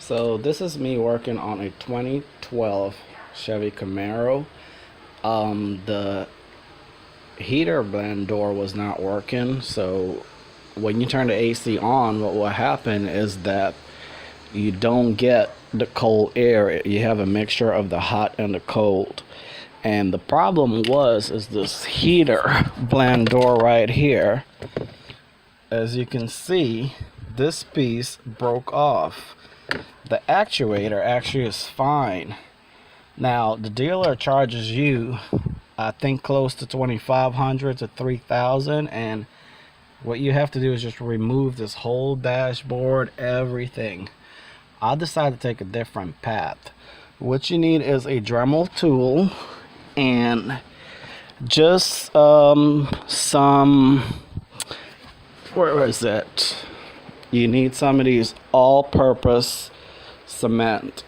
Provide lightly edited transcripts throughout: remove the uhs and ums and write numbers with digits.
So this is me working on a 2012 Chevy Camaro. The heater blend door was not working, so when you turn the AC on, what will happen is that you don't get the cold air. You have a mixture of the hot and the cold. And the problem is this heater blend door right here. As you can see, this piece broke off. The actuator actually is fine. Now the dealer charges you, I think, close to $2,500 to $3,000, and what you have to do is just remove this whole dashboard, everything. I decided to take a different path. What you need is a Dremel tool and just some, where is it? You need some of these all-purpose cement,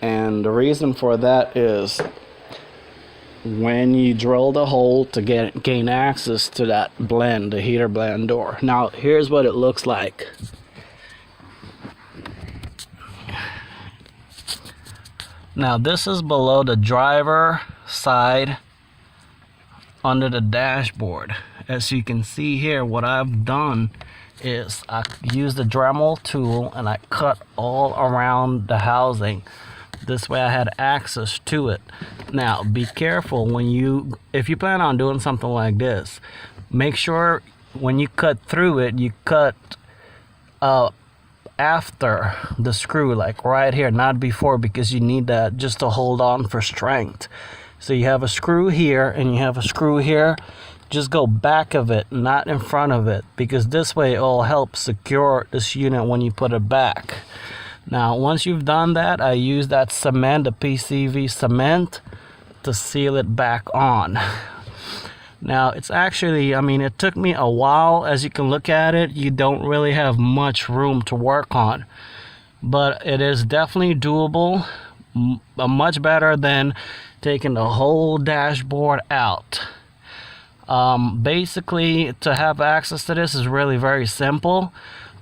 and the reason for that is when you drill the hole to gain access to that blend, the heater blend door. Now here's what it looks like. Now this is below the driver side under the dashboard. As you can see here, what I've done is I used the Dremel tool and I cut all around the housing. This way I had access to it. Now be careful if you plan on doing something like this, make sure when you cut through it, you cut after the screw, like right here, not before, because you need that just to hold on for strength. So you have a screw here and you have a screw here. Just go back of it, not in front of it, because this way it will help secure this unit when you put it back. Now once you've done that, I use that cement, the PCV cement, to seal it back on. Now it's actually, it took me a while. As you can look at it, you don't really have much room to work on, but it is definitely doable. Much better than taking the whole dashboard out. Basically, to have access to this is really very simple.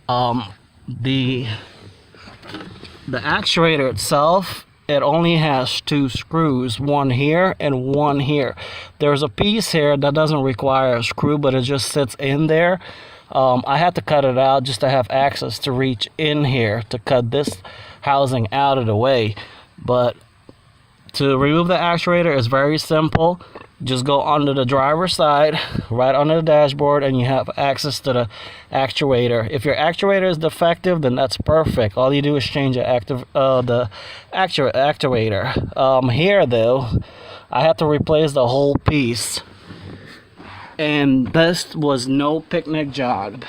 The actuator itself, it only has two screws, one here and one here. There's a piece here that doesn't require a screw, but it just sits in there. I had to cut it out just to have access to reach in here to cut this housing out of the way. But to remove the actuator is very simple. Just go under the driver's side, right under the dashboard, and you have access to the actuator. If your actuator is defective, then that's perfect. All you do is change the actuator. Here though, I had to replace the whole piece, and this was no picnic job.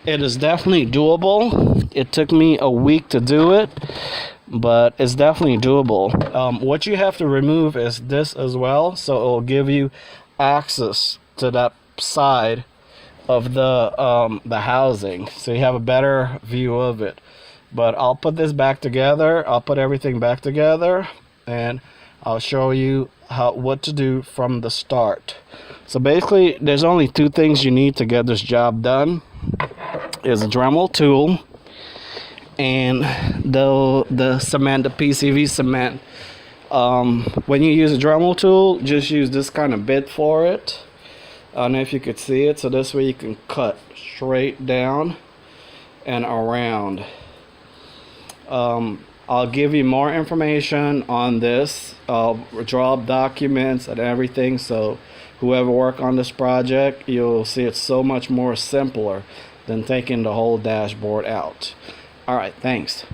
It is definitely doable. It took me a week to do it, but it's definitely doable. What you have to remove is this as well, so it will give you access to that side of the housing, so you have a better view of it. But I'll put this back together. I'll put everything back together, and I'll show you what to do from the start. So basically, there's only two things you need to get this job done: is a Dremel tool and the cement, the PCV cement. When you use a Dremel tool, just use this kind of bit for it. I don't know if you could see it, so this way you can cut straight down and around. I'll give you more information on this. I'll draw up documents and everything, so whoever work on this project, you'll see it's so much more simpler than taking the whole dashboard out. All right, thanks.